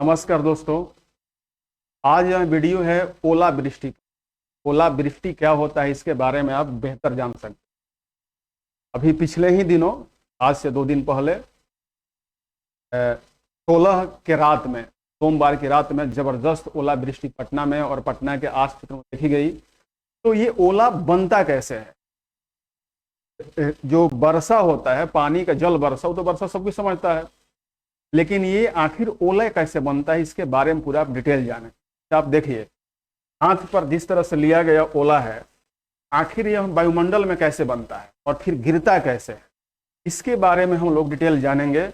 नमस्कार दोस्तों। आज यह वीडियो है ओलावृष्टि। ओलावृष्टि क्या होता है इसके बारे में आप बेहतर जान सकते हैं। अभी पिछले ही दिनों, आज से 2 दिन पहले 16 के रात में, सोमवार की रात में जबरदस्त ओलावृष्टि पटना में और पटना के आस पास में देखी गई। तो ये ओला बनता कैसे है? जो वर्षा होता है, पानी का जल वर्षा, वो तो वर्षा सब कुछ समझता है, लेकिन ये आखिर ओला कैसे बनता है इसके बारे में पूरा आप डिटेल जाने। आप देखिए, हाथ पर जिस तरह से लिया गया ओला है, आखिर यह वायुमंडल में कैसे बनता है और फिर गिरता कैसे है, इसके बारे में हम लोग डिटेल जानेंगे।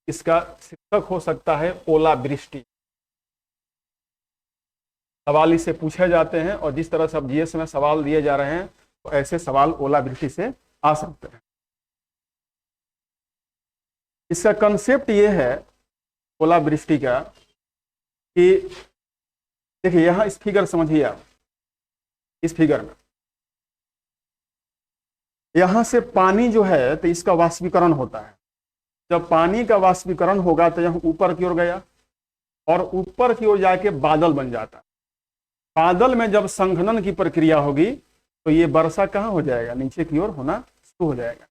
इसका शीर्षक हो सकता है ओलावृष्टि। सवाल इससे पूछे जाते हैं और जिस तरह से अब जीएस में सवाल दिए जा रहे हैं, तो ऐसे सवाल ओलावृष्टि से आ सकते हैं। इसका कंसेप्ट ये है ओलावृष्टि का कि देखिए, यहां इस फिगर समझिए आप। इस फिगर में यहां से पानी जो है तो इसका वाष्पीकरण होता है। जब पानी का वाष्पीकरण होगा तो यहां ऊपर की ओर गया और ऊपर की ओर जाके बादल बन जाता है। बादल में जब संघनन की प्रक्रिया होगी तो ये वर्षा कहां हो जाएगा? नीचे की ओर होना शुरू हो जाएगा।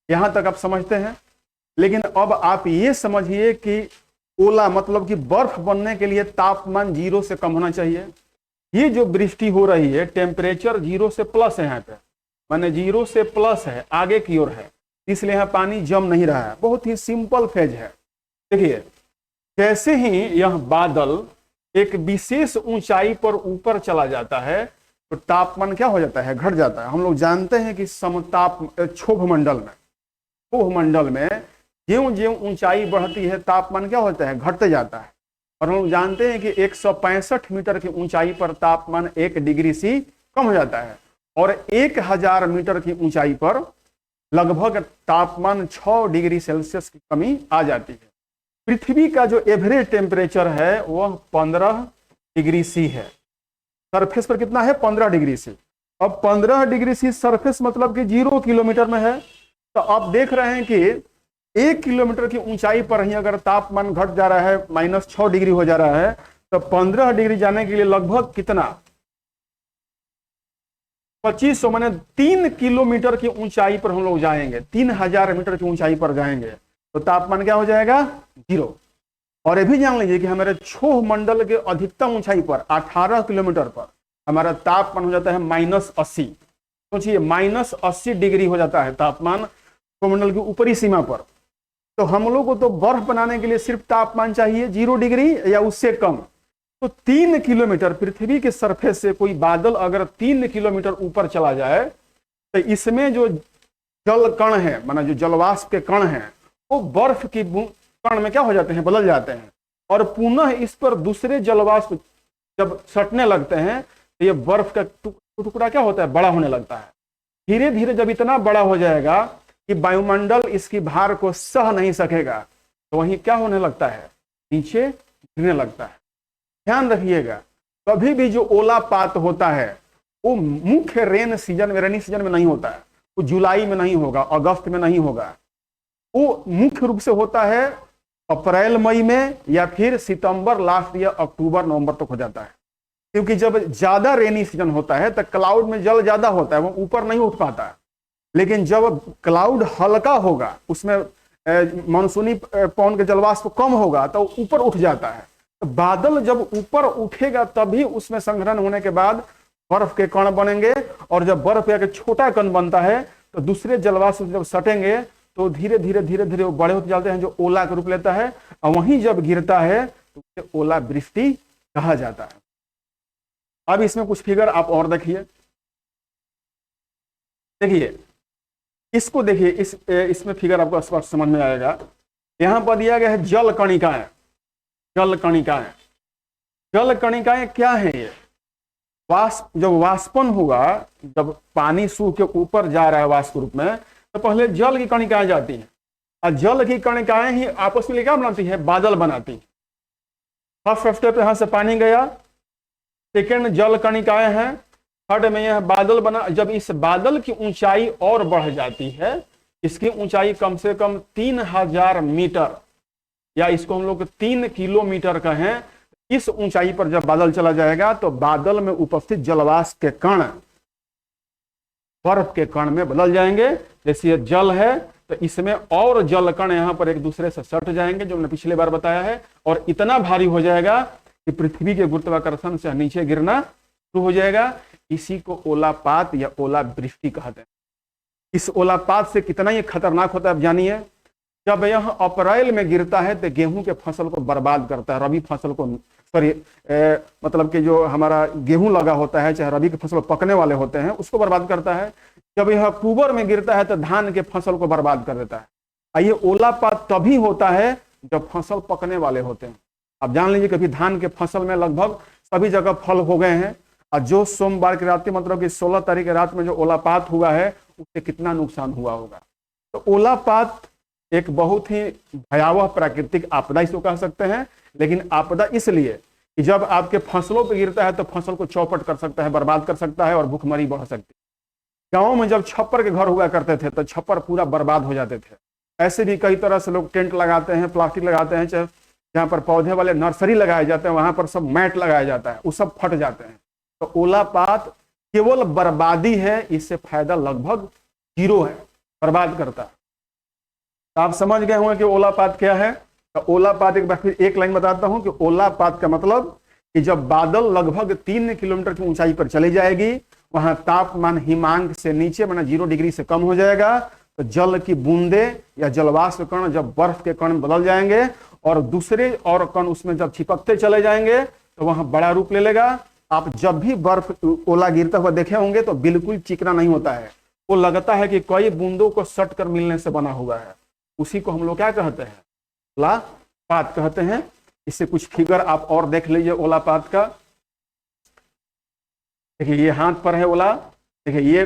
यहां तक आप समझते हैं। लेकिन अब आप ये समझिए कि ओला मतलब कि बर्फ बनने के लिए तापमान 0 से कम होना चाहिए। ये जो वृष्टि हो रही है, टेम्परेचर 0 से प्लस है, यहाँ पे माने 0 से प्लस है, आगे की ओर है, इसलिए यहाँ पानी जम नहीं रहा है। बहुत ही सिंपल फेज है। देखिए, जैसे ही यह बादल एक विशेष ऊंचाई पर ऊपर चला जाता है तो तापमान क्या हो जाता है? घट जाता है। हम लोग जानते हैं कि समताप क्षोभ मंडल में ज्यों ज्यों ऊंचाई बढ़ती है तापमान क्या होता है? घटते जाता है। और हम लोग जानते हैं कि 165 मीटर की ऊंचाई पर तापमान 1 डिग्री से कम हो जाता है और 1000 मीटर की ऊंचाई पर लगभग तापमान 6 डिग्री सेल्सियस की कमी आ जाती है। पृथ्वी का जो एवरेज टेम्परेचर है वह 15 डिग्री सी है। सरफेस पर कितना है? 15 डिग्री सी। अब 15 डिग्री सी सरफेस मतलब कि 0 किलोमीटर में है। तो आप देख रहे हैं कि 1 किलोमीटर की ऊंचाई पर ही अगर तापमान घट जा रहा है, -6 डिग्री हो जा रहा है, तो 15 डिग्री जाने के लिए लगभग कितना? 2500 माने 3 किलोमीटर की ऊंचाई पर हम लोग जाएंगे, 3000 मीटर की ऊंचाई पर जाएंगे तो तापमान क्या हो जाएगा? 0। और ये भी जान लीजिए कि हमारे क्षोभ मंडल के अधिकतम ऊंचाई पर 18 किलोमीटर पर हमारा तापमान हो जाता है -80। सोचिए, -80 डिग्री हो जाता है तापमान क्षोभमंडल की ऊपरी सीमा पर। तो हम लोग को तो बर्फ बनाने के लिए सिर्फ तापमान चाहिए 0 डिग्री या उससे कम। तो 3 किलोमीटर पृथ्वी के सरफेस से कोई बादल अगर 3 किलोमीटर ऊपर चला जाए तो इसमें जो जल कण है, माना जो जलवाष्प के कण हैं, वो बर्फ की कण में क्या हो जाते हैं? बदल जाते हैं और पुनः इस पर दूसरे जलवाष्प जब सटने लगते हैं तो ये बर्फ का टुकड़ा क्या होता है? बड़ा होने लगता है। धीरे धीरे जब इतना बड़ा हो जाएगा कि वायुमंडल इसकी भार को सह नहीं सकेगा तो वहीं क्या होने लगता है? नीचे गिरने लगता है। ध्यान रखिएगा, कभी भी जो ओलापात होता है वो मुख्य रेनी सीजन में नहीं होता है। वो जुलाई में नहीं होगा, अगस्त में नहीं होगा। वो मुख्य रूप से होता है अप्रैल मई में या फिर सितंबर लास्ट या अक्टूबर नवंबर तक हो जाता है। क्योंकि जब ज्यादा रेनी सीजन होता है तो क्लाउड में जल ज्यादा होता है, वो ऊपर नहीं उठ पाता है। लेकिन जब क्लाउड हल्का होगा, उसमें मानसूनी पवन के जलवाष्प कम होगा तो ऊपर उठ जाता है। तो बादल जब ऊपर उठेगा तभी उसमें संघनन होने के बाद बर्फ के कण बनेंगे और जब बर्फ का छोटा कण बनता है तो दूसरे जलवाष्प जब सटेंगे तो धीरे धीरे वो बड़े होते जाते हैं, जो ओला का रूप लेता है। और वहीं जब गिरता है तो उसे ओलावृष्टि कहा जाता है। अब इसमें कुछ फिगर आप और देखिए। इसको देखिए, इसमें फिगर आपको स्पष्ट समझ में आएगा। यहां पर दिया गया है जल कणिकाएं। जल कणिकाएं क्या है? ये जब वाष्पन होगा, जब पानी सूख के ऊपर जा रहा है वाष्प रूप में, तो पहले जल की कणिकाएं जाती हैं और जल की कणिकाएं ही आपस में क्या बनाती है? बादल बनाती। फर्स्ट स्टेप यहां से पानी गया, सेकेंड जल कणिकाएं हैं, थर्ड में यह बादल बना। जब इस बादल की ऊंचाई और बढ़ जाती है, इसकी ऊंचाई कम से कम 3000 मीटर, या इसको हम लोग 3 किलोमीटर कहें, इस ऊंचाई पर जब बादल चला जाएगा तो बादल में उपस्थित जलवाष्प के कण बर्फ के कण में बदल जाएंगे। जैसे ये जल है तो इसमें और जल कण यहां पर एक दूसरे से सट जाएंगे, जो मैंने पिछले बार बताया है, और इतना भारी हो जाएगा कि पृथ्वी के गुरुत्वाकर्षण से नीचे गिरना शुरू हो जाएगा। इसी को ओलापात या ओलावृष्टि कहते हैं। इस ओलापात से कितना ये खतरनाक होता है आप जानिए। जब यह अप्रैल में गिरता है तो गेहूं के फसल को बर्बाद करता है, रबी फसल को, सॉरी मतलब कि जो हमारा गेहूं लगा होता है, चाहे रबी के फसल पकने वाले होते हैं, उसको बर्बाद करता है। जब यह अक्टूबर में गिरता है तो धान के फसल को बर्बाद कर देता है। ये ओलापात तभी होता है जब फसल पकने वाले होते हैं। आप जान लीजिए कभी धान के फसल में लगभग सभी जगह फल हो गए हैं, और जो सोमवार की रात, मतलब कि 16 तारीख की रात में जो ओलापात हुआ है उससे कितना नुकसान हुआ होगा। तो ओलापात एक बहुत ही भयावह प्राकृतिक आपदा इसको कह सकते हैं, लेकिन आपदा इसलिए कि जब आपके फसलों पर गिरता है तो फसल को चौपट कर सकता है, बर्बाद कर सकता है, और भूखमरी बढ़ सकती है। गाँव में जब छप्पर के घर हुआ करते थे तो छप्पर पूरा बर्बाद हो जाते थे। ऐसे भी कई तरह से लोग टेंट लगाते हैं, प्लास्टिक लगाते हैं, चाहे जहाँ पर पौधे वाले नर्सरी लगाए जाते हैं वहां पर सब मैट लगाया जाता है, वो सब फट जाते हैं। तो ओलापात केवल बर्बादी है, इससे फायदा लगभग 0 है, बर्बाद करता है। तो आप समझ गए होंगे कि ओलापात क्या है। तो ओलापात एक बार फिर एक लाइन बताता हूं कि ओलापात का मतलब कि जब बादल लगभग 3 किलोमीटर की ऊंचाई पर चली जाएगी, वहां तापमान हिमांक से नीचे माना 0 डिग्री से कम हो जाएगा, तो जल की बूंदे या जलवाष्प कण जब बर्फ के कण बदल जाएंगे और दूसरे और कण उसमें जब चिपकते चले जाएंगे तो वहां बड़ा रूप ले लेगा। आप जब भी बर्फ ओला गिरता हुआ देखे होंगे तो बिल्कुल चिकना नहीं होता है, वो लगता है कि कई बूंदों को सट कर मिलने से बना हुआ है। उसी को हम लोग क्या कहते हैं, ओलापात कहते हैं। इससे कुछ फिगर आप और देख लीजिए ओलापात का। देखिए ये हाथ पर है ओला, देखिए ये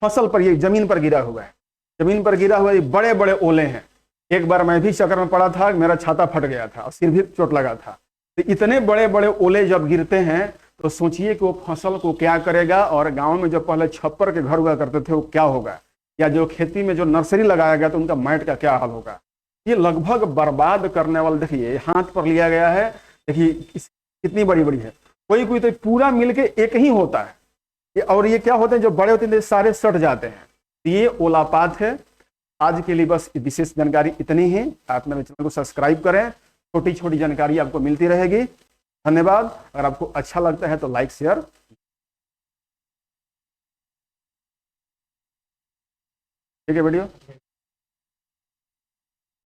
फसल पर, ये जमीन पर गिरा हुआ है, जमीन पर गिरा हुआ ये बड़े बड़े ओले हैं। एक बार मैं भी चक्कर में पड़ा था, मेरा छाता फट गया था और सिर भी चोट लगा था। तो इतने बड़े बड़े ओले जब गिरते हैं तो सोचिए कि वो फसल को क्या करेगा, और गांव में जो पहले छप्पर के घर हुआ करते थे वो क्या होगा, या जो खेती में जो नर्सरी लगाया गया तो उनका मैट का क्या हाल होगा। ये लगभग बर्बाद करने वाला, देखिए हाथ पर लिया गया है, देखिए कितनी बड़ी बड़ी है, कोई कोई तो पूरा मिलके एक ही होता है। और ये क्या होते हैं, जो बड़े होते हैं सारे सट जाते हैं। ये ओलापात है। आज के लिए बस विशेष जानकारी इतनी ही। आप मेरे चैनल को सब्सक्राइब करें, छोटी छोटी जानकारी आपको मिलती रहेगी। धन्यवाद। अगर आपको अच्छा लगता है तो लाइक शेयर। ठीक है वीडियो।